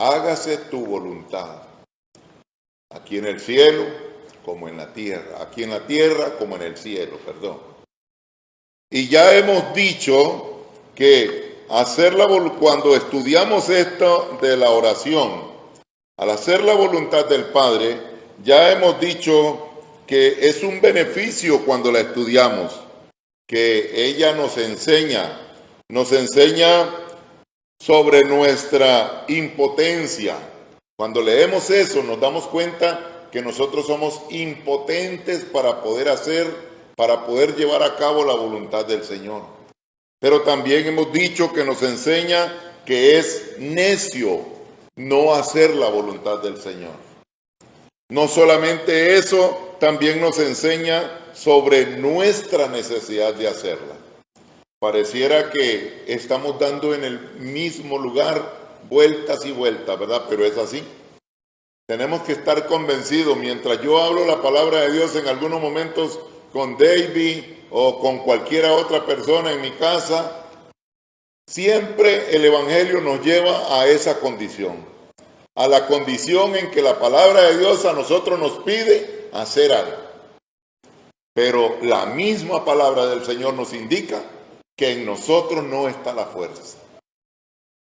hágase tu voluntad, aquí en el cielo como en la tierra, aquí en la tierra como en el cielo, perdón. Y ya hemos dicho que cuando estudiamos esto de la oración, al hacer la voluntad del Padre, ya hemos dicho que es un beneficio cuando la estudiamos, que ella nos enseña sobre nuestra impotencia. Cuando leemos eso nos damos cuenta que nosotros somos impotentes para poder llevar a cabo la voluntad del Señor. Pero también hemos dicho que nos enseña que es necio no hacer la voluntad del Señor. No solamente eso, también nos enseña sobre nuestra necesidad de hacerla. Pareciera que estamos dando en el mismo lugar vueltas y vueltas, ¿verdad? Pero es así. Tenemos que estar convencidos. Mientras yo hablo la palabra de Dios en algunos momentos con David o con cualquiera otra persona en mi casa, siempre el Evangelio nos lleva a esa condición. A la condición en que la palabra de Dios a nosotros nos pide hacer algo. Pero la misma palabra del Señor nos indica que en nosotros no está la fuerza.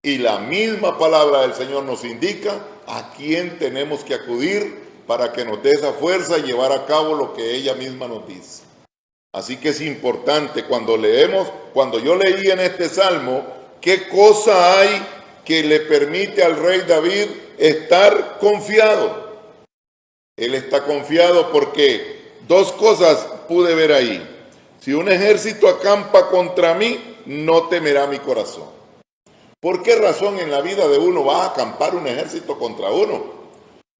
Y la misma palabra del Señor nos indica a quién tenemos que acudir para que nos dé esa fuerza y llevar a cabo lo que ella misma nos dice. Así que es importante cuando yo leí en este salmo, qué cosa hay que le permite al rey David estar confiado. Él está confiado porque dos cosas pude ver ahí. Si un ejército acampa contra mí, no temerá mi corazón. ¿Por qué razón en la vida de uno va a acampar un ejército contra uno?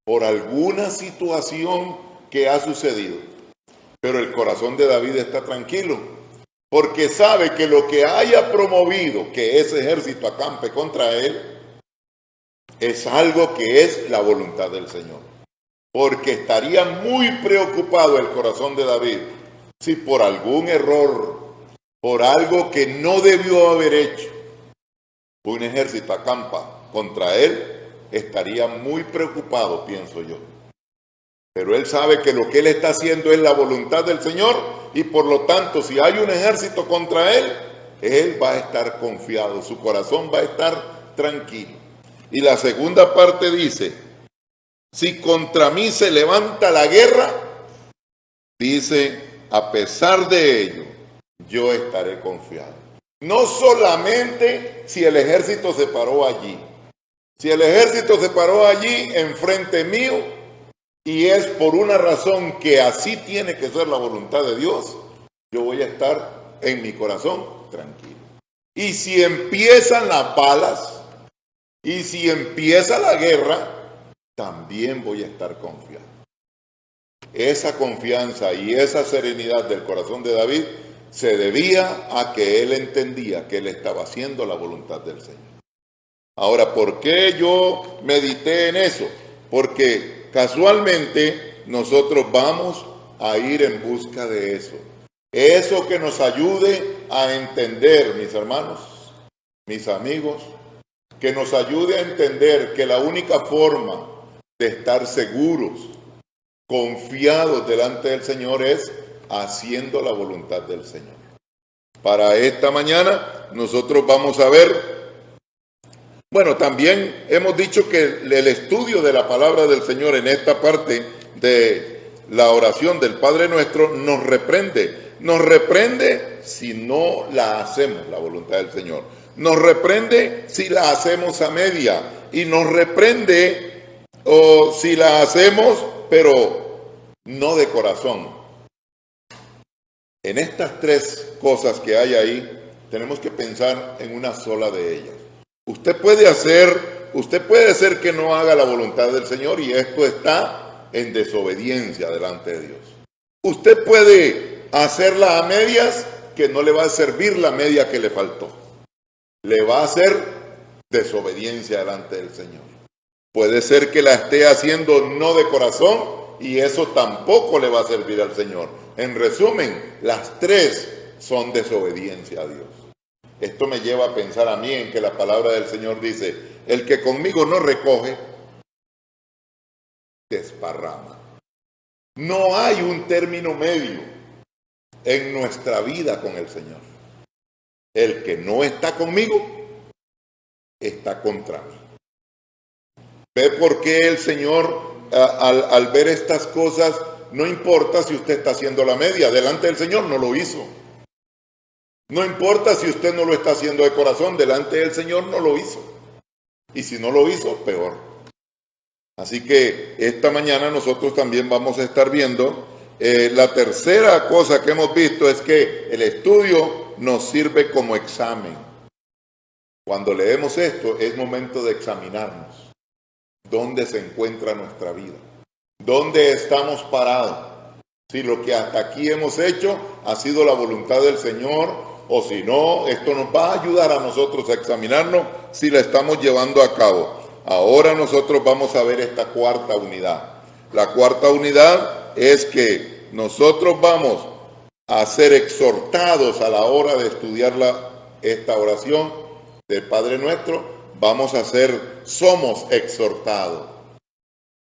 Por alguna situación que ha sucedido. Pero el corazón de David está tranquilo, porque sabe que lo que haya promovido que ese ejército acampe contra él, es algo que es la voluntad del Señor. Porque estaría muy preocupado el corazón de David si por algún error, por algo que no debió haber hecho, un ejército acampa contra él, estaría muy preocupado, pienso yo. Pero él sabe que lo que él está haciendo es la voluntad del Señor y por lo tanto, si hay un ejército contra él va a estar confiado, su corazón va a estar tranquilo. Y la segunda parte dice, si contra mí se levanta la guerra, dice, a pesar de ello, yo estaré confiado. No solamente si el ejército se paró allí. Si el ejército se paró allí enfrente mío y es por una razón que así tiene que ser la voluntad de Dios, yo voy a estar en mi corazón tranquilo. Y si empiezan las balas y si empieza la guerra, también voy a estar confiado. Esa confianza y esa serenidad del corazón de David se debía a que él entendía que él estaba haciendo la voluntad del Señor. Ahora, ¿por qué yo medité en eso? Porque casualmente nosotros vamos a ir en busca de eso. Eso que nos ayude a entender, mis hermanos, mis amigos, que nos ayude a entender que la única forma de estar seguros, confiados delante del Señor es haciendo la voluntad del Señor. Para esta mañana nosotros vamos a ver, bueno, también hemos dicho que el estudio de la palabra del Señor en esta parte de la oración del Padre Nuestro nos reprende. Nos reprende si no la hacemos, la voluntad del Señor. Nos reprende si la hacemos a media. Y nos reprende o si la hacemos, pero no de corazón. En estas tres cosas que hay ahí, tenemos que pensar en una sola de ellas. Usted puede ser que no haga la voluntad del Señor y esto está en desobediencia delante de Dios. Usted puede hacerla a medias que no le va a servir la media que le faltó. Le va a hacer desobediencia delante del Señor. Puede ser que la esté haciendo no de corazón y eso tampoco le va a servir al Señor. En resumen, las tres son desobediencia a Dios. Esto me lleva a pensar a mí en que la palabra del Señor dice, el que conmigo no recoge, desparrama. No hay un término medio en nuestra vida con el Señor. El que no está conmigo, está contra mí. ¿Ve por qué el Señor, al ver estas cosas, no importa si usted está haciendo la media, delante del Señor no lo hizo? No importa si usted no lo está haciendo de corazón, delante del Señor no lo hizo. Y si no lo hizo, peor. Así que esta mañana nosotros también vamos a estar viendo la tercera cosa que hemos visto es que el estudio nos sirve como examen. Cuando leemos esto es momento de examinarnos. ¿Dónde se encuentra nuestra vida? ¿Dónde estamos parados? Si lo que hasta aquí hemos hecho ha sido la voluntad del Señor, o si no, esto nos va a ayudar a nosotros a examinarnos si la estamos llevando a cabo. Ahora nosotros vamos a ver esta cuarta unidad. La cuarta unidad es que nosotros vamos a ser exhortados a la hora de estudiar esta oración del Padre Nuestro. Somos exhortados.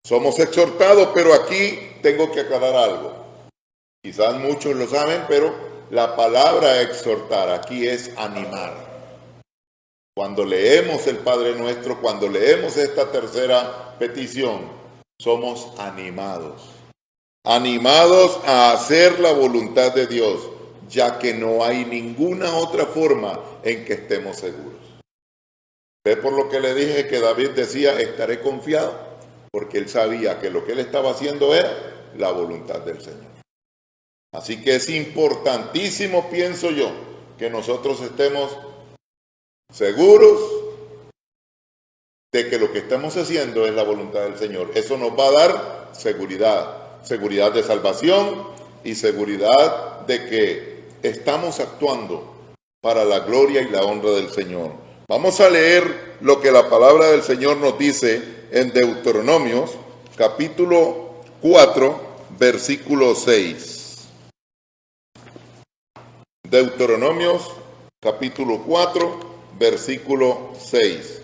Somos exhortados, pero aquí tengo que aclarar algo. Quizás muchos lo saben, pero la palabra exhortar aquí es animar. Cuando leemos el Padre Nuestro, cuando leemos esta tercera petición, somos animados. Animados a hacer la voluntad de Dios, ya que no hay ninguna otra forma en que estemos seguros. ¿Ve por lo que le dije que David decía, estaré confiado? Porque él sabía que lo que él estaba haciendo era la voluntad del Señor. Así que es importantísimo, pienso yo, que nosotros estemos seguros de que lo que estamos haciendo es la voluntad del Señor. Eso nos va a dar seguridad, seguridad de salvación y seguridad de que estamos actuando para la gloria y la honra del Señor. Vamos a leer lo que la palabra del Señor nos dice en Deuteronomios, capítulo 4, versículo 6. Deuteronomios, capítulo 4, versículo 6.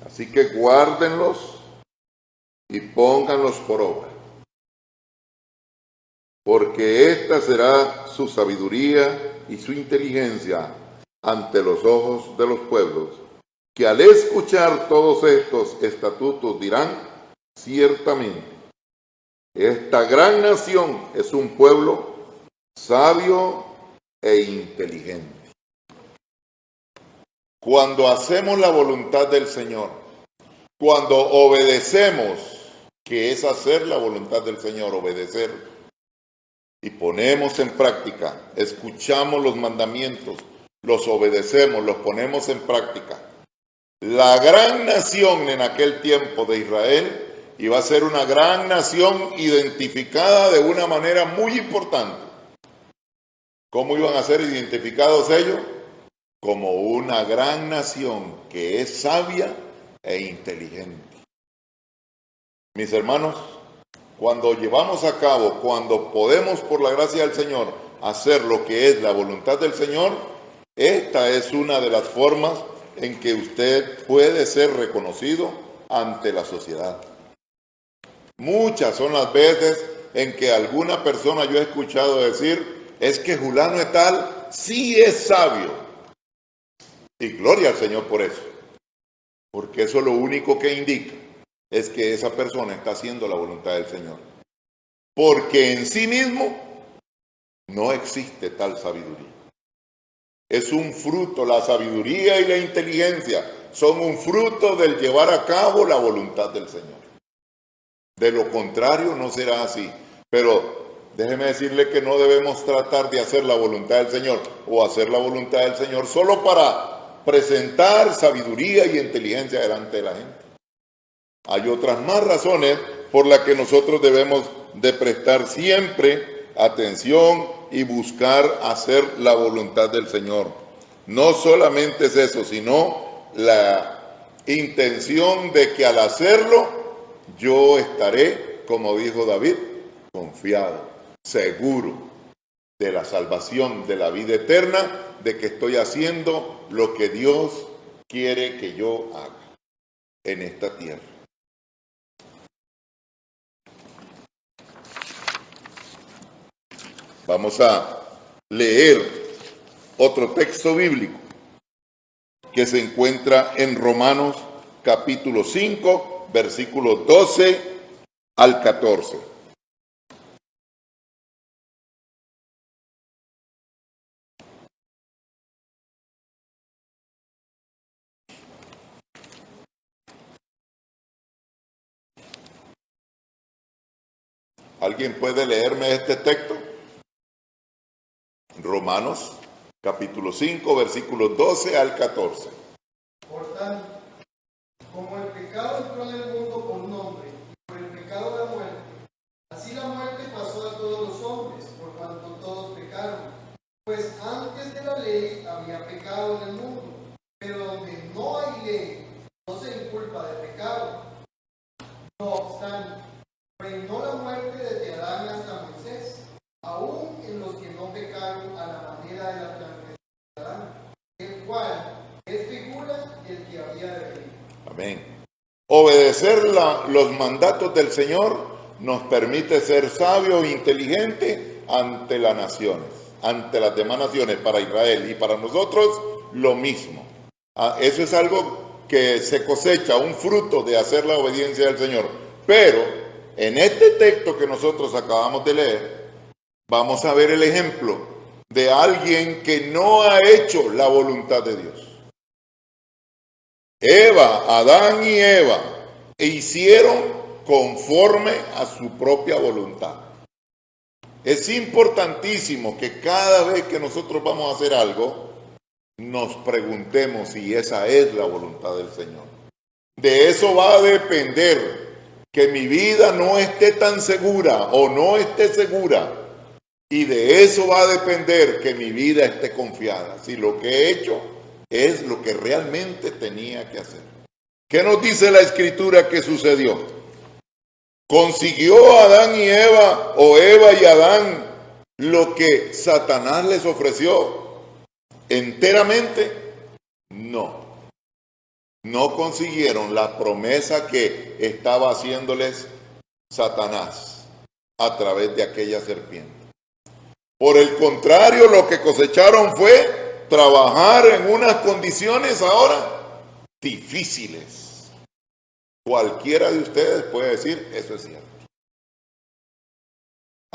Así que guárdenlos y pónganlos por obra, porque esta será su sabiduría y su inteligencia ante los ojos de los pueblos, que al escuchar todos estos estatutos dirán, ciertamente, esta gran nación es un pueblo sabio e inteligente. Cuando hacemos la voluntad del Señor, cuando obedecemos, que es hacer la voluntad del Señor, obedecer, y ponemos en práctica, escuchamos los mandamientos, los obedecemos, los ponemos en práctica. La gran nación en aquel tiempo de Israel iba a ser una gran nación identificada de una manera muy importante. ¿Cómo iban a ser identificados ellos? Como una gran nación que es sabia e inteligente. Mis hermanos, cuando llevamos a cabo, cuando podemos por la gracia del Señor hacer lo que es la voluntad del Señor, esta es una de las formas en que usted puede ser reconocido ante la sociedad. Muchas son las veces en que alguna persona yo he escuchado decir, es que fulano es tal, sí es sabio. Y gloria al Señor por eso. Porque eso lo único que indica es que esa persona está haciendo la voluntad del Señor. Porque en sí mismo no existe tal sabiduría. Es un fruto, la sabiduría y la inteligencia son un fruto del llevar a cabo la voluntad del Señor. De lo contrario no será así. Pero déjeme decirle que no debemos tratar de hacer la voluntad del Señor o hacer la voluntad del Señor solo para presentar sabiduría y inteligencia delante de la gente. Hay otras más razones por las que nosotros debemos de prestar siempre atención y buscar hacer la voluntad del Señor. No solamente es eso, sino la intención de que al hacerlo yo estaré, como dijo David, confiado, seguro de la salvación, de la vida eterna, de que estoy haciendo lo que Dios quiere que yo haga en esta tierra. Vamos a leer otro texto bíblico que se encuentra en Romanos capítulo 5, versículos 12 al 14. ¿Alguien puede leerme este texto? Romanos capítulo 5, versículos 12 al 14. Por tanto, como el pecado entró en el mundo por un hombre, y por el pecado la muerte, así la muerte pasó a todos los hombres, por cuanto todos pecaron. Pues antes de la ley había pecado en el mundo, pero donde no hay ley, no se inculpa de pecado. No obstante, reinó la muerte desde Adán hasta Moisés, aún en los que no pecaron a la manera de la transgresión de Adán, el cual es figura del que había de venir. Amén. Obedecer los mandatos del Señor nos permite ser sabios e inteligentes ante las naciones, ante las demás naciones, para Israel y para nosotros lo mismo. Eso es algo que se cosecha, un fruto de hacer la obediencia del Señor. Pero en este texto que nosotros acabamos de leer, vamos a ver el ejemplo de alguien que no ha hecho la voluntad de Dios. Adán y Eva hicieron conforme a su propia voluntad. Es importantísimo que cada vez que nosotros vamos a hacer algo, nos preguntemos si esa es la voluntad del Señor. De eso va a depender que mi vida no esté tan segura o no esté segura. Y de eso va a depender que mi vida esté confiada. Si lo que he hecho es lo que realmente tenía que hacer. ¿Qué nos dice la Escritura que sucedió? ¿Consiguió Adán y Eva o Eva y Adán lo que Satanás les ofreció enteramente? No. No consiguieron la promesa que estaba haciéndoles Satanás a través de aquella serpiente. Por el contrario, lo que cosecharon fue trabajar en unas condiciones ahora difíciles. Cualquiera de ustedes puede decir, eso es cierto.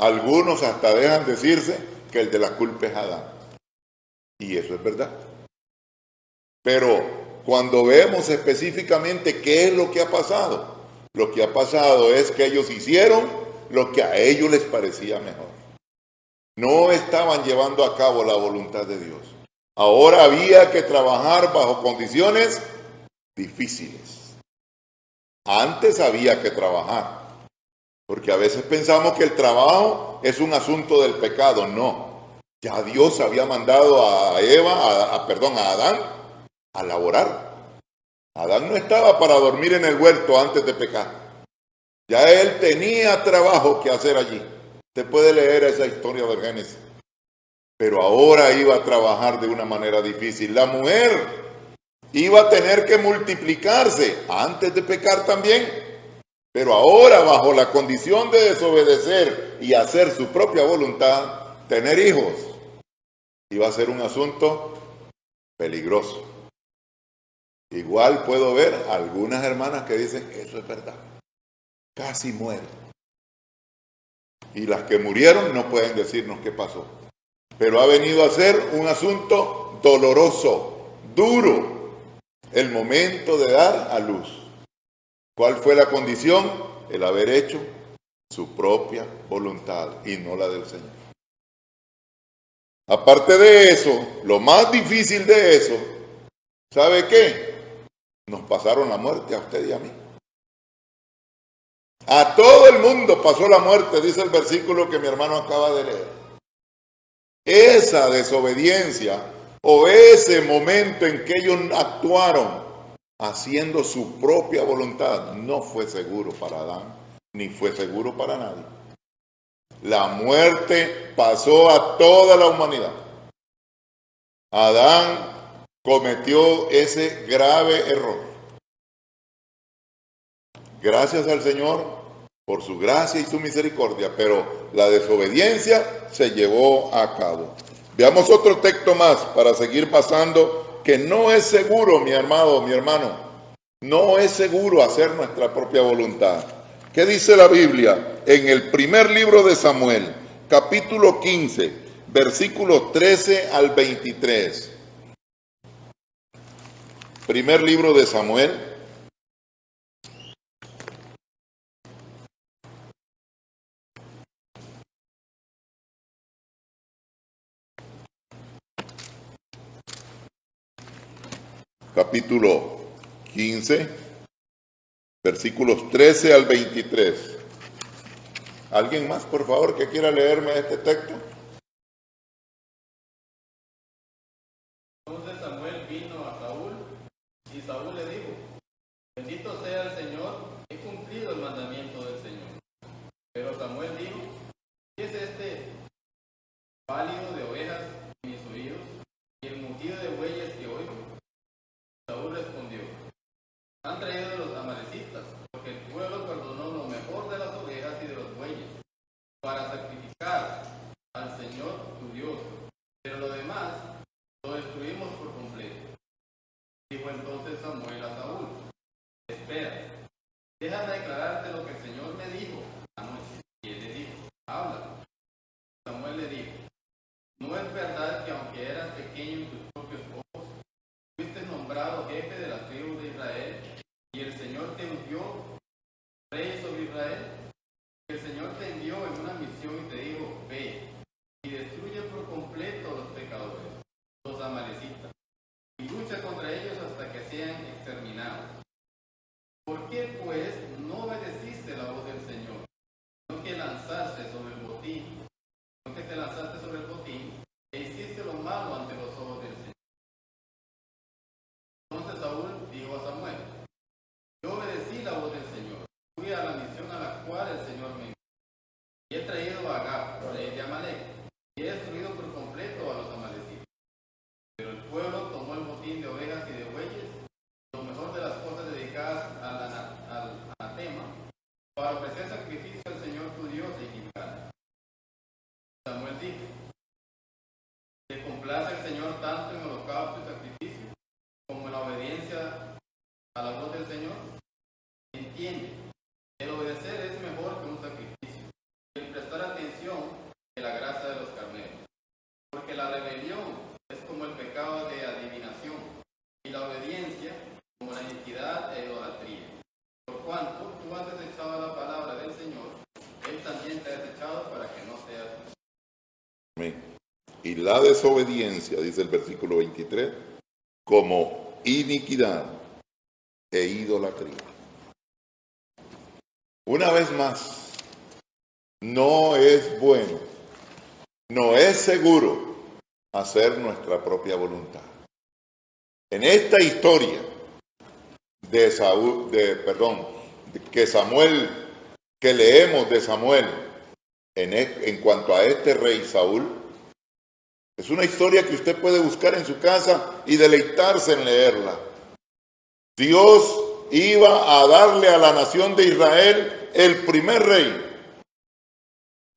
Algunos hasta dejan decirse que el de la culpa es Adán. Y eso es verdad. Pero cuando vemos específicamente qué es lo que ha pasado, lo que ha pasado es que ellos hicieron lo que a ellos les parecía mejor. No estaban llevando a cabo la voluntad de Dios. Ahora había que trabajar bajo condiciones difíciles. Antes había que trabajar, porque a veces pensamos que el trabajo es un asunto del pecado. No, ya Dios había mandado a Adán a laborar. Adán no estaba para dormir en el huerto antes de pecar. Ya él tenía trabajo que hacer allí. Usted puede leer esa historia del Génesis. Pero ahora iba a trabajar de una manera difícil. La mujer iba a tener que multiplicarse antes de pecar también. Pero ahora, bajo la condición de desobedecer y hacer su propia voluntad, tener hijos, iba a ser un asunto peligroso. Igual puedo ver algunas hermanas que dicen, eso es verdad, casi muero. Y las que murieron no pueden decirnos qué pasó. Pero ha venido a ser un asunto doloroso, duro, el momento de dar a luz. ¿Cuál fue la condición? El haber hecho su propia voluntad y no la del Señor. Aparte de eso, lo más difícil de eso, ¿sabe qué? Nos pasaron la muerte a usted y a mí. A todo el mundo pasó la muerte, dice el versículo que mi hermano acaba de leer. Esa desobediencia o ese momento en que ellos actuaron haciendo su propia voluntad no fue seguro para Adán, ni fue seguro para nadie. La muerte pasó a toda la humanidad. Adán cometió ese grave error. Gracias al Señor por su gracia y su misericordia, pero la desobediencia se llevó a cabo. Veamos otro texto más para seguir pasando, que no es seguro, mi hermano, no es seguro hacer nuestra propia voluntad. ¿Qué dice la Biblia? En el primer libro de Samuel, capítulo 15, versículos 13 al 23. Primer libro de Samuel, capítulo 15, versículos 13 al 23. ¿Alguien más, por favor, que quiera leerme este texto? Entonces Samuel vino a Saúl, y Saúl le dijo: bendito sea el Señor, he cumplido el mandamiento del Señor. Pero Samuel dijo: ¿qué es este pálido de ovejas en mis oídos y el mugido de bueyes que oigo? Saúl respondió: han traído de los amalecitas, porque el pueblo perdonó lo mejor de las ovejas y de los bueyes, para sacrificar al Señor tu Dios, pero lo demás lo destruimos por completo. Dijo entonces Samuel a Saúl: espera, déjame declararte lo que el Señor me dijo anoche. Y él le dijo: habla. Samuel le dijo: no es verdad que aunque eras pequeño en tus propios ojos, fuiste nombrado jefe de las tribus de Israel, y el Señor te ungió rey sobre Israel. El Señor te envió en una misión y te dijo: ve y destruye por completo a los pecadores, los amalecitas, y lucha contra ellos hasta que sean exterminados. ¿Por qué pues no obedeciste la voz del Señor, no que lanzaste sobre el botín, no que te lanzaste sobre el botín e hiciste lo malo ante los ojos del Señor? Entonces Saúl dijo a Samuel: yo obedecí la voz del Señor, fui a la misión a la cual el Señor me envió, y he traído a Agag, rey de Amalec, y he destruido por completo a los amalecitas. Pero el pueblo tomó el botín de ovejas y de bueyes, lo mejor de las cosas dedicadas al anatema, para ofrecer sacrificio al Señor tu Dios en Gilgal. Samuel dijo: ¿le complace el Señor tanto en holocausto y sacrificio como en la obediencia a la voz del Señor? Entiende, el obedecer es mejor que un sacrificio, y el prestar atención que la grasa de los carneros. Porque la rebelión es como el pecado de adivinación, y la obediencia como la iniquidad e idolatría. Por cuanto tú has desechado la palabra del Señor, Él también te ha desechado para que no seas. Amén. Y la desobediencia, dice el versículo 23, como iniquidad e idolatría. Una vez más, no es bueno, no es seguro hacer nuestra propia voluntad. En esta historia que leemos de Samuel en cuanto a este rey Saúl, es una historia que usted puede buscar en su casa y deleitarse en leerla. Dios iba a darle a la nación de Israel el primer rey.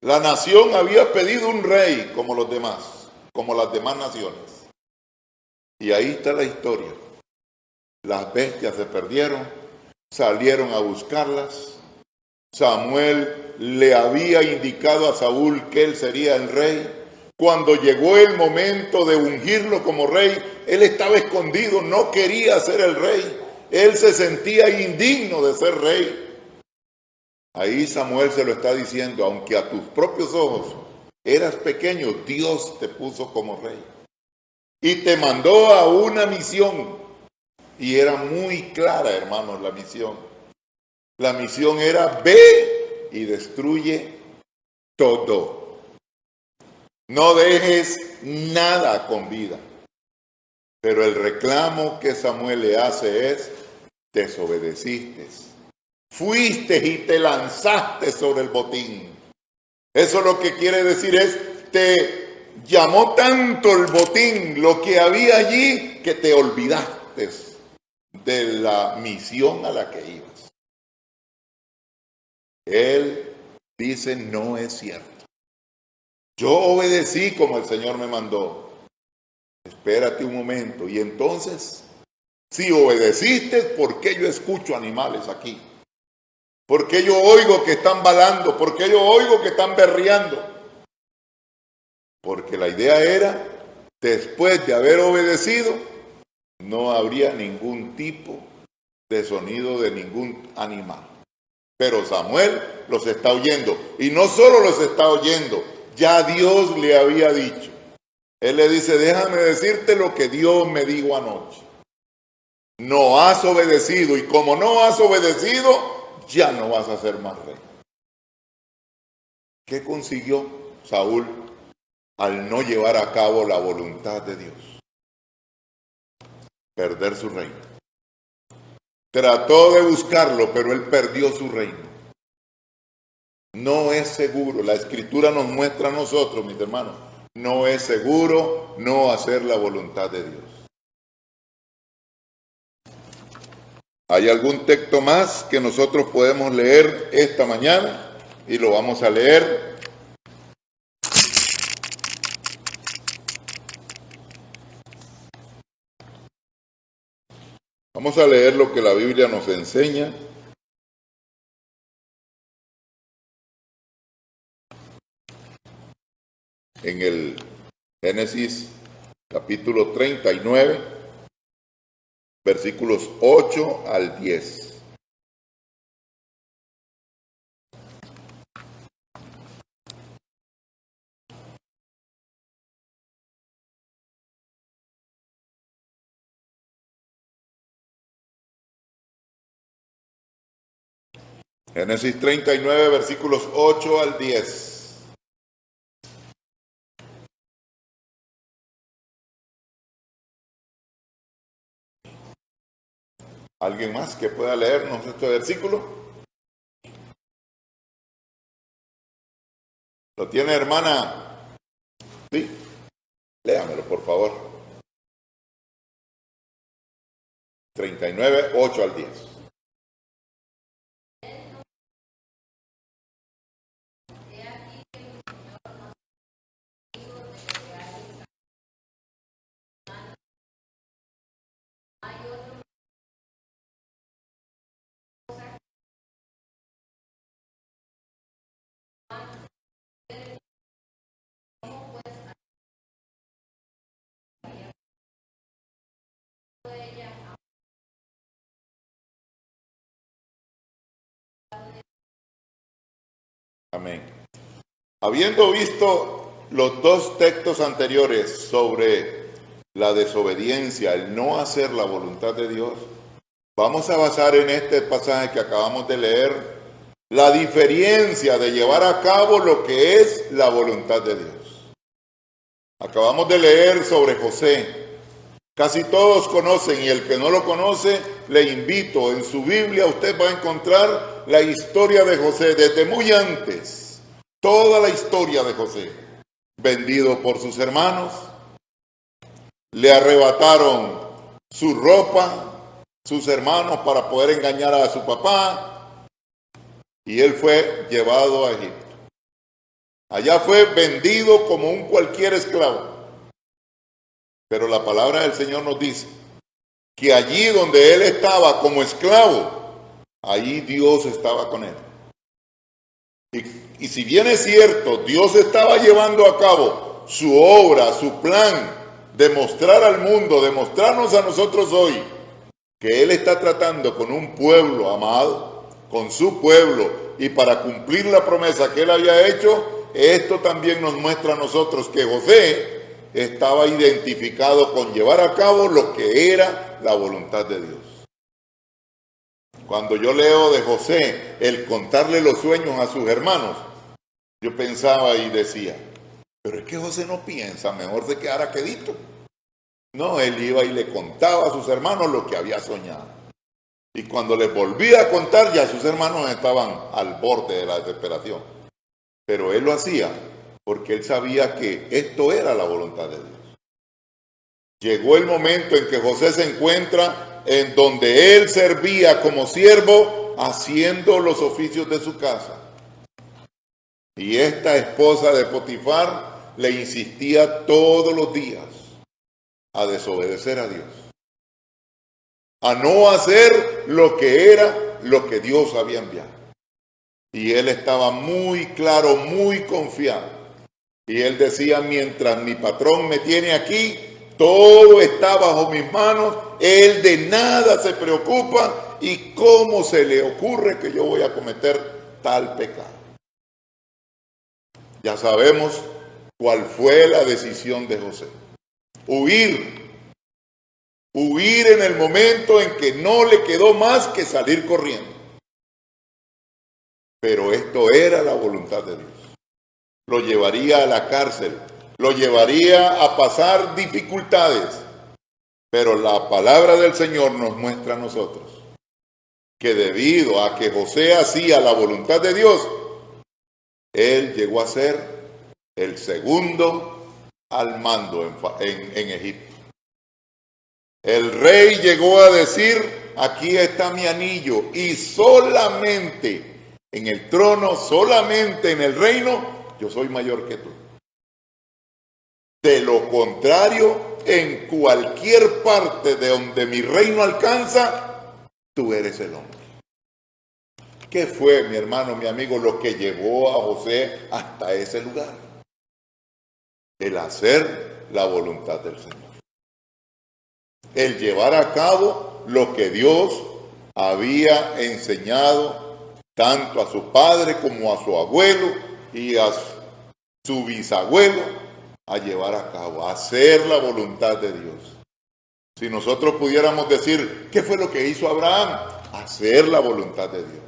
La nación había pedido un rey como los demás, como las demás naciones. Y ahí está la historia. Las bestias se perdieron, salieron a buscarlas. Samuel le había indicado a Saúl que él sería el rey. Cuando llegó el momento de ungirlo como rey, él estaba escondido, no quería ser el rey. Él se sentía indigno de ser rey. Ahí Samuel se lo está diciendo: aunque a tus propios ojos eras pequeño, Dios te puso como rey. Y te mandó a una misión. Y era muy clara, hermanos, la misión. La misión era: ve y destruye todo. No dejes nada con vida. Pero el reclamo que Samuel le hace es: desobedeciste. Fuiste y te lanzaste sobre el botín. Eso lo que quiere decir es: te llamó tanto el botín, lo que había allí, que te olvidaste de la misión a la que ibas. Él dice: no es cierto. Yo obedecí como el Señor me mandó. Espérate un momento. Y entonces, si obedeciste, ¿por qué yo escucho animales aquí? ¿Por qué yo oigo que están balando? ¿Por qué yo oigo que están berreando? Porque la idea era, después de haber obedecido, no habría ningún tipo de sonido de ningún animal. Pero Samuel los está oyendo. Y no solo los está oyendo, ya Dios le había dicho. Él le dice: déjame decirte lo que Dios me dijo anoche. No has obedecido, y como no has obedecido, ya no vas a ser más rey. ¿Qué consiguió Saúl al no llevar a cabo la voluntad de Dios? Perder su reino. Trató de buscarlo, pero él perdió su reino. No es seguro. La Escritura nos muestra a nosotros, mis hermanos, no es seguro no hacer la voluntad de Dios. ¿Hay algún texto más que nosotros podemos leer esta mañana? Y lo vamos a leer. Vamos a leer lo que la Biblia nos enseña. En el Génesis capítulo 39, versículos 8 al 10. Génesis 39, versículos 8 al 10. ¿Alguien más que pueda leernos este versículo? ¿Lo tiene, hermana? Sí. Léamelo, por favor. 39, 8 al 10. Amén. Habiendo visto los dos textos anteriores sobre la desobediencia, el no hacer la voluntad de Dios, vamos a basar en este pasaje que acabamos de leer la diferencia de llevar a cabo lo que es la voluntad de Dios. Acabamos de leer sobre José. Casi todos conocen, y el que no lo conoce, le invito, en su Biblia usted va a encontrar la historia de José, desde muy antes, toda la historia de José. Vendido por sus hermanos, le arrebataron su ropa, sus hermanos, para poder engañar a su papá, y él fue llevado a Egipto. Allá fue vendido como un cualquier esclavo. Pero la palabra del Señor nos dice que allí donde él estaba como esclavo, allí Dios estaba con él. Y si bien es cierto, Dios estaba llevando a cabo su obra, su plan, de mostrar al mundo, de mostrarnos a nosotros hoy, que él está tratando con un pueblo amado, con su pueblo, y para cumplir la promesa que él había hecho, esto también nos muestra a nosotros que José estaba identificado con llevar a cabo lo que era la voluntad de Dios. Cuando yo leo de José, el contarle los sueños a sus hermanos, yo pensaba y decía, pero es que José no piensa, mejor se quedara quedito. No, él iba y le contaba a sus hermanos lo que había soñado. Y cuando les volvía a contar, ya sus hermanos estaban al borde de la desesperación. Pero él lo hacía porque él sabía que esto era la voluntad de Dios. Llegó el momento en que José se encuentra en donde él servía como siervo, haciendo los oficios de su casa. Y esta esposa de Potifar le insistía todos los días a desobedecer a Dios, a no hacer lo que era lo que Dios había enviado. Y él estaba muy claro, muy confiado. Y él decía, mientras mi patrón me tiene aquí, todo está bajo mis manos, él de nada se preocupa, y cómo se le ocurre que yo voy a cometer tal pecado. Ya sabemos cuál fue la decisión de José. Huir en el momento en que no le quedó más que salir corriendo. Pero esto era la voluntad de Dios. Lo llevaría a la cárcel, lo llevaría a pasar dificultades. Pero la palabra del Señor nos muestra a nosotros que debido a que José hacía la voluntad de Dios, él llegó a ser el segundo al mando en Egipto. El rey llegó a decir, aquí está mi anillo, y solamente en el trono, solamente en el reino, yo soy mayor que tú. De lo contrario, en cualquier parte de donde mi reino alcanza, tú eres el hombre. ¿Qué fue, mi hermano, mi amigo, lo que llevó a José hasta ese lugar? El hacer la voluntad del Señor. El llevar a cabo lo que Dios había enseñado tanto a su padre como a su abuelo y a su bisabuelo a llevar a cabo, a hacer la voluntad de Dios. Si nosotros pudiéramos decir, ¿qué fue lo que hizo Abraham? Hacer la voluntad de Dios.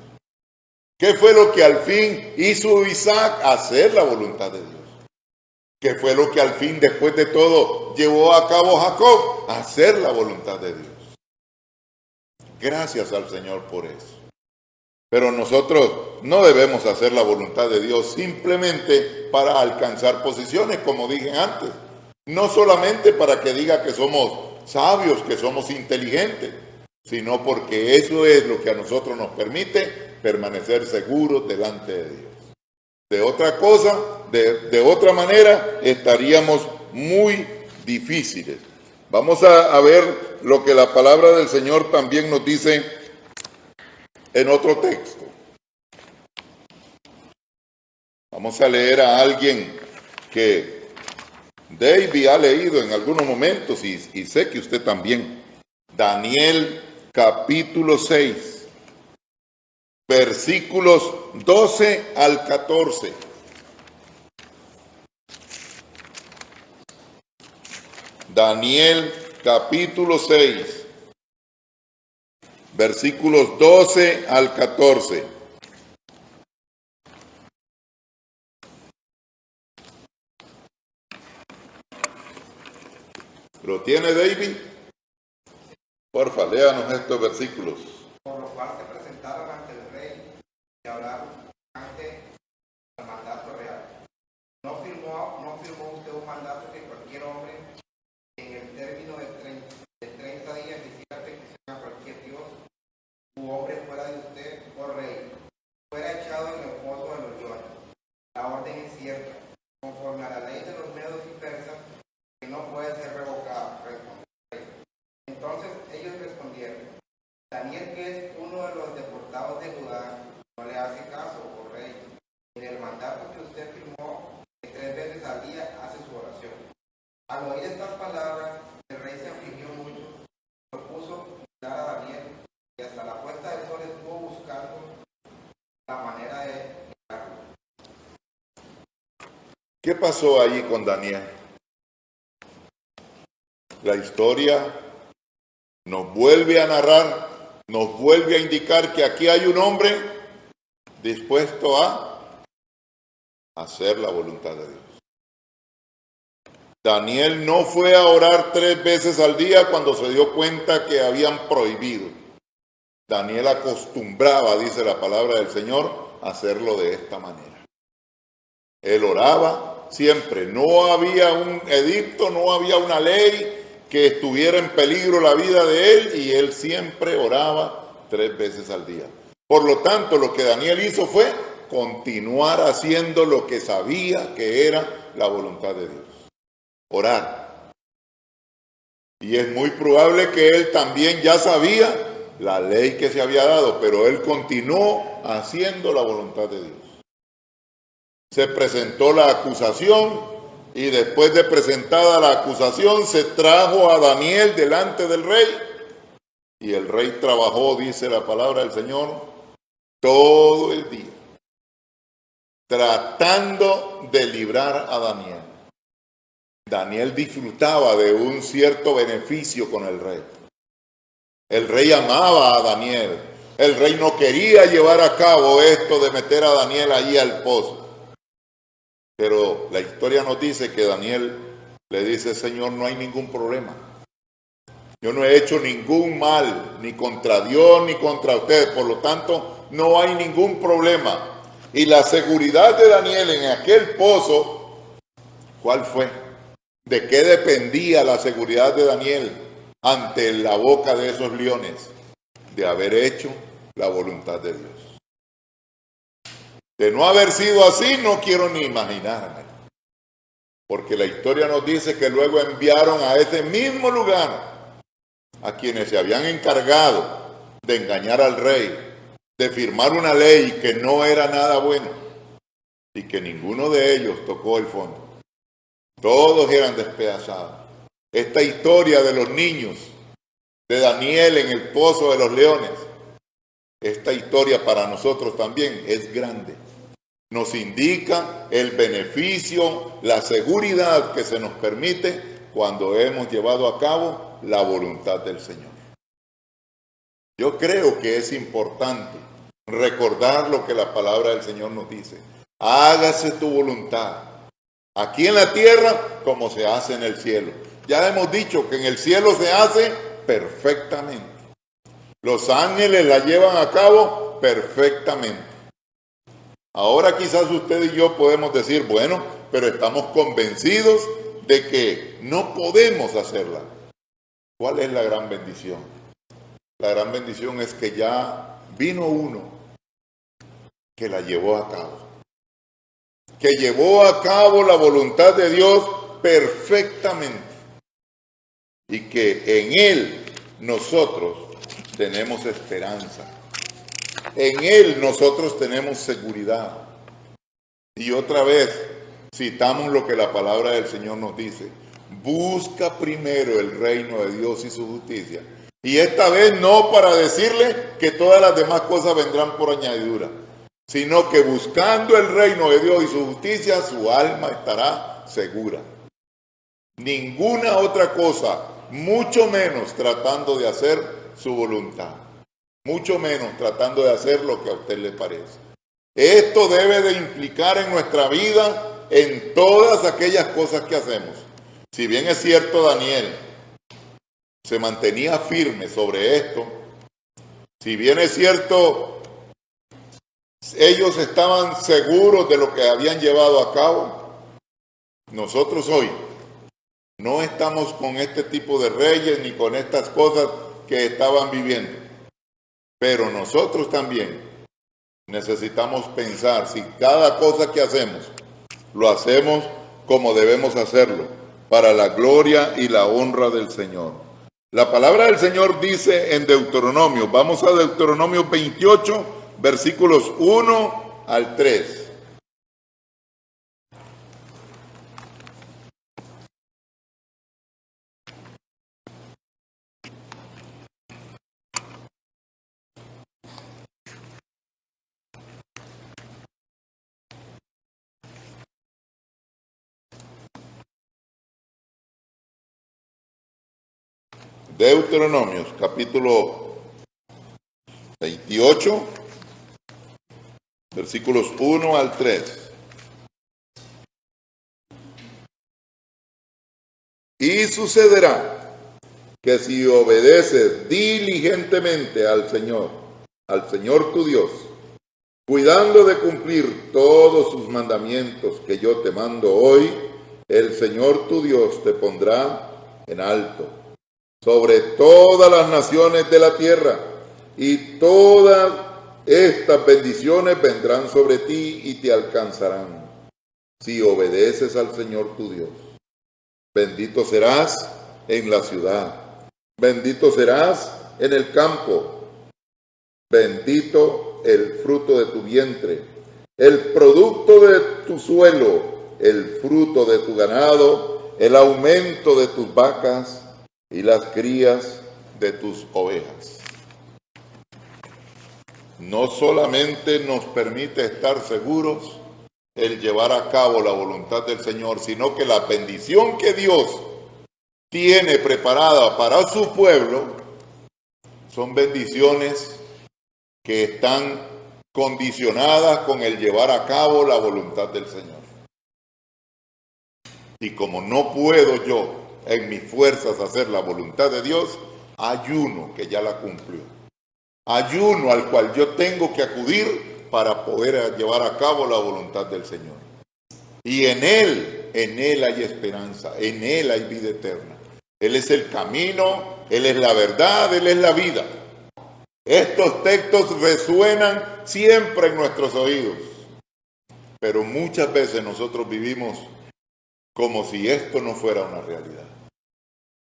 ¿Qué fue lo que al fin hizo Isaac? Hacer la voluntad de Dios. ¿Qué fue lo que al fin, después de todo, llevó a cabo Jacob? Hacer la voluntad de Dios. Gracias al Señor por eso. Pero nosotros no debemos hacer la voluntad de Dios simplemente para alcanzar posiciones, como dije antes. No solamente para que diga que somos sabios, que somos inteligentes, sino porque eso es lo que a nosotros nos permite permanecer seguros delante de Dios. De otra cosa, de otra manera, estaríamos muy difíciles. Vamos a ver lo que la palabra del Señor también nos dice en otro texto. Vamos a leer a alguien que David ha leído en algunos momentos y sé que usted también. Daniel capítulo 6. Versículos 12 al 14. Daniel capítulo 6, versículos 12 al 14. ¿Lo tiene David? Porfa, léanos estos versículos. Por lo cual se presentaron ante el rey y hablaron ante el mandato real. No firmó usted un mandato que cualquier hombre en el término de 30 días hiciera petición a cualquier dios u hombre fuera de usted, oh rey, fuera echado en el foso de los leones. La orden es cierta, conforme a la ley de los medos y persas, que no puede ser revocada. Entonces ellos respondieron, Daniel, que es uno de los deportados de Judá, no le hace caso, oh rey. En el mandato que usted firmó, que 3 veces al día hace su oración. Al oír estas palabras, el rey se afligió mucho, propuso dar a Daniel, y hasta la puesta del sol estuvo buscando la manera de llegarlo. ¿Qué pasó allí con Daniel? La historia nos vuelve a narrar nos vuelve a indicar que aquí hay un hombre dispuesto a hacer la voluntad de Dios. Daniel no fue a orar 3 veces al día cuando se dio cuenta que habían prohibido. Daniel acostumbraba, dice la palabra del Señor, a hacerlo de esta manera. Él oraba siempre. No había un edicto, no había una ley que estuviera en peligro la vida de él, y él siempre oraba 3 veces al día. Por lo tanto, lo que Daniel hizo fue continuar haciendo lo que sabía que era la voluntad de Dios. Orar. Y es muy probable que él también ya sabía la ley que se había dado, pero él continuó haciendo la voluntad de Dios. Se presentó la acusación, y después de presentada la acusación se trajo a Daniel delante del rey, y el rey trabajó, dice la palabra del Señor, todo el día tratando de librar a Daniel. Daniel disfrutaba de un cierto beneficio con el rey. El rey amaba a Daniel. El rey no quería llevar a cabo esto de meter a Daniel ahí al pozo. Pero la historia nos dice que Daniel le dice: Señor, no hay ningún problema. Yo no he hecho ningún mal, ni contra Dios, ni contra usted. Por lo tanto, no hay ningún problema. Y la seguridad de Daniel en aquel pozo, ¿cuál fue? ¿De qué dependía la seguridad de Daniel ante la boca de esos leones? De haber hecho la voluntad de Dios. De no haber sido así, no quiero ni imaginarme. Porque la historia nos dice que luego enviaron a ese mismo lugar a quienes se habían encargado de engañar al rey, de firmar una ley que no era nada bueno, y que ninguno de ellos tocó el fondo. Todos eran despedazados. Esta historia de los niños, de Daniel en el pozo de los leones, esta historia para nosotros también es grande. Nos indica el beneficio, la seguridad que se nos permite cuando hemos llevado a cabo la voluntad del Señor. Yo creo que es importante recordar lo que la palabra del Señor nos dice. Hágase tu voluntad, aquí en la tierra como se hace en el cielo. Ya hemos dicho que en el cielo se hace perfectamente. Los ángeles la llevan a cabo perfectamente. Ahora quizás usted y yo podemos decir, bueno, pero estamos convencidos de que no podemos hacerla. ¿Cuál es la gran bendición? La gran bendición es que ya vino uno que la llevó a cabo. Que llevó a cabo la voluntad de Dios perfectamente. Y que en Él nosotros tenemos esperanza. En Él nosotros tenemos seguridad. Y otra vez citamos lo que la palabra del Señor nos dice. Busca primero el reino de Dios y su justicia. Y esta vez no para decirle que todas las demás cosas vendrán por añadidura, sino que buscando el reino de Dios y su justicia, su alma estará segura. Ninguna otra cosa, mucho menos tratando de hacer su voluntad. Mucho menos tratando de hacer lo que a usted le parece. Esto debe de implicar en nuestra vida en todas aquellas cosas que hacemos. Si bien es cierto, Daniel se mantenía firme sobre esto, si bien es cierto, ellos estaban seguros de lo que habían llevado a cabo, nosotros hoy no estamos con este tipo de reyes ni con estas cosas que estaban viviendo. Pero nosotros también necesitamos pensar si cada cosa que hacemos, lo hacemos como debemos hacerlo, para la gloria y la honra del Señor. La palabra del Señor dice en Deuteronomio, vamos a Deuteronomio 28, versículos 1 al 3. Deuteronomios, capítulo 28, versículos 1 al 3. Y sucederá que si obedeces diligentemente al Señor tu Dios, cuidando de cumplir todos sus mandamientos que yo te mando hoy, el Señor tu Dios te pondrá en alto sobre todas las naciones de la tierra, y todas estas bendiciones vendrán sobre ti y te alcanzarán si obedeces al Señor tu Dios. Bendito serás en la ciudad, bendito serás en el campo, bendito el fruto de tu vientre, el producto de tu suelo, el fruto de tu ganado, el aumento de tus vacas y las crías de tus ovejas. No solamente nos permite estar seguros el llevar a cabo la voluntad del Señor, sino que la bendición que Dios tiene preparada para su pueblo son bendiciones que están condicionadas con el llevar a cabo la voluntad del Señor. Y como no puedo yo en mis fuerzas hacer la voluntad de Dios, hay uno que ya la cumplió. Hay uno al cual yo tengo que acudir para poder llevar a cabo la voluntad del Señor. Y en Él hay esperanza, en Él hay vida eterna. Él es el camino, Él es la verdad, Él es la vida. Estos textos resuenan siempre en nuestros oídos, pero muchas veces nosotros vivimos como si esto no fuera una realidad.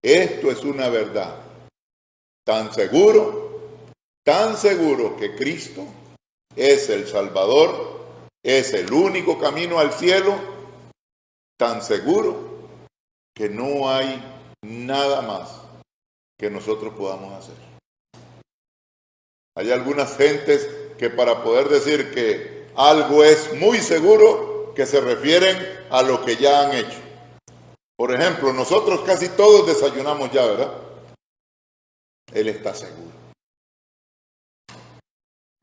Esto es una verdad tan seguro que Cristo es el Salvador, es el único camino al cielo, tan seguro que no hay nada más que nosotros podamos hacer. Hay algunas gentes que para poder decir que algo es muy seguro, que se refieren a lo que ya han hecho. Por ejemplo, nosotros casi todos desayunamos ya, ¿verdad? Él está seguro.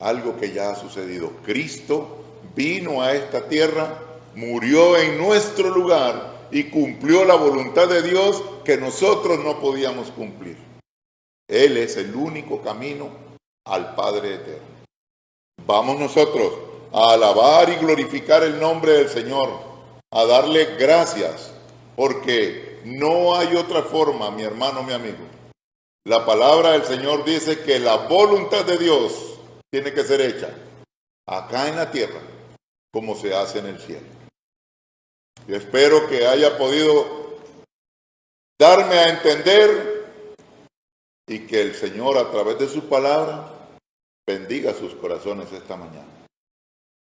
Algo que ya ha sucedido. Cristo vino a esta tierra, murió en nuestro lugar y cumplió la voluntad de Dios que nosotros no podíamos cumplir. Él es el único camino al Padre eterno. Vamos nosotros a alabar y glorificar el nombre del Señor, a darle gracias, porque no hay otra forma, mi hermano, mi amigo. La palabra del Señor dice que la voluntad de Dios tiene que ser hecha acá en la tierra como se hace en el cielo. Yo espero que haya podido darme a entender y que el Señor a través de su palabra bendiga sus corazones esta mañana.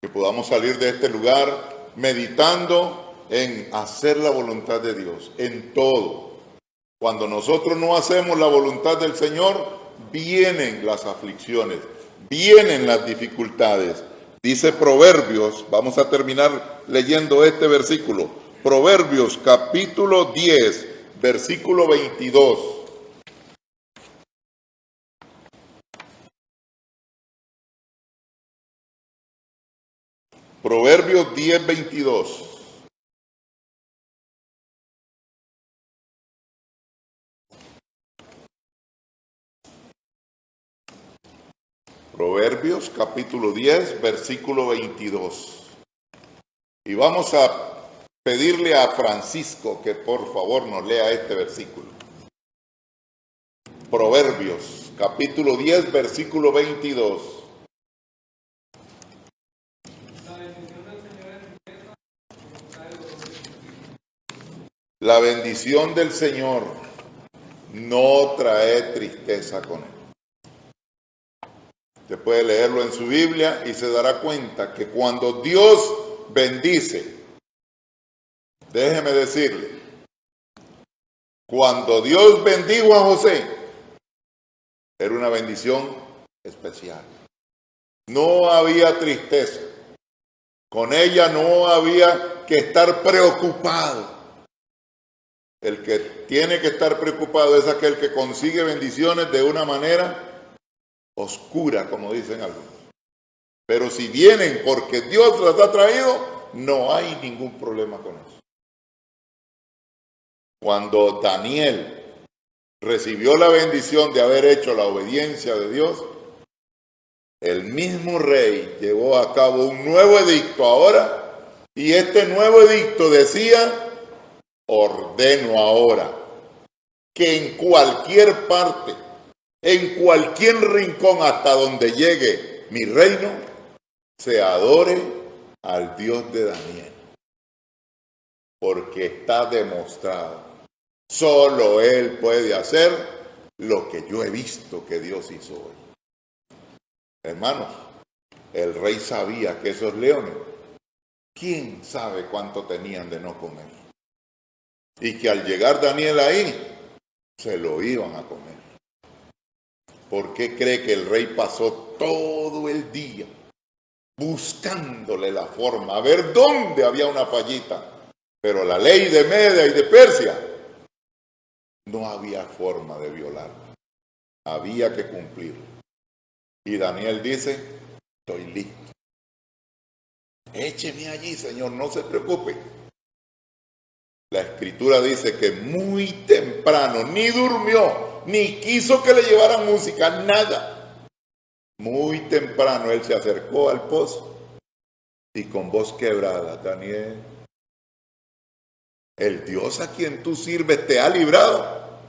Que podamos salir de este lugar meditando en hacer la voluntad de Dios, en todo. Cuando nosotros no hacemos la voluntad del Señor, vienen las aflicciones, vienen las dificultades. Dice Proverbios, vamos a terminar leyendo este versículo. Proverbios capítulo 10, versículo 22. Proverbios 10, 22. Proverbios capítulo 10, versículo 22. Y vamos a pedirle a Francisco que por favor nos lea este versículo. Proverbios capítulo 10, versículo 22. La bendición del Señor no trae tristeza con él. Usted puede leerlo en su Biblia y se dará cuenta que cuando Dios bendice, déjeme decirle, cuando Dios bendijo a José, era una bendición especial. No había tristeza. Con ella no había que estar preocupado. El que tiene que estar preocupado es aquel que consigue bendiciones de una manera oscura, como dicen algunos. Pero si vienen porque Dios las ha traído, no hay ningún problema con eso. Cuando Daniel recibió la bendición de haber hecho la obediencia de Dios, el mismo rey llevó a cabo un nuevo edicto ahora, y este nuevo edicto decía: ordeno ahora que en cualquier parte, en cualquier rincón hasta donde llegue mi reino, se adore al Dios de Daniel. Porque está demostrado, solo Él puede hacer lo que yo he visto que Dios hizo hoy. Hermanos, el rey sabía que esos leones, quién sabe cuánto tenían de no comer. Y que al llegar Daniel ahí, se lo iban a comer. ¿Por qué cree que el rey pasó todo el día buscándole la forma, a ver dónde había una fallita? Pero la ley de Media y de Persia, no había forma de violarla. Había que cumplir. Y Daniel dice: estoy listo. Écheme allí, Señor, no se preocupe. La Escritura dice que muy temprano, ni durmió, ni quiso que le llevaran música, nada. Muy temprano él se acercó al pozo y con voz quebrada: Daniel, ¿el Dios a quien tú sirves te ha librado?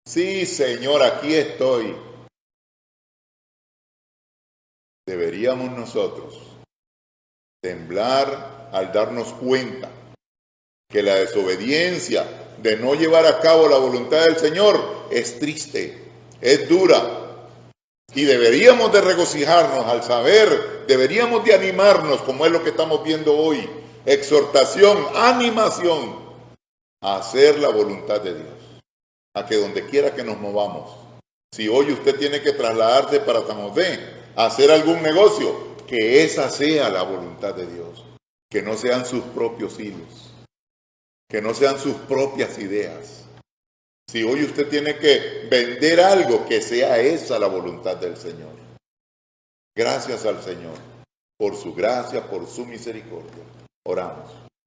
Sí, Señor, aquí estoy. Deberíamos nosotros temblar al darnos cuenta que la desobediencia de no llevar a cabo la voluntad del Señor es triste, es dura. Y deberíamos de regocijarnos al saber, deberíamos de animarnos, como es lo que estamos viendo hoy, exhortación, animación, a hacer la voluntad de Dios, a que donde quiera que nos movamos, si hoy usted tiene que trasladarse para San José, a hacer algún negocio, que esa sea la voluntad de Dios, que no sean sus propios hilos, que no sean sus propias ideas. Si hoy usted tiene que vender algo, que sea esa la voluntad del Señor. Gracias al Señor por su gracia, por su misericordia. Oramos.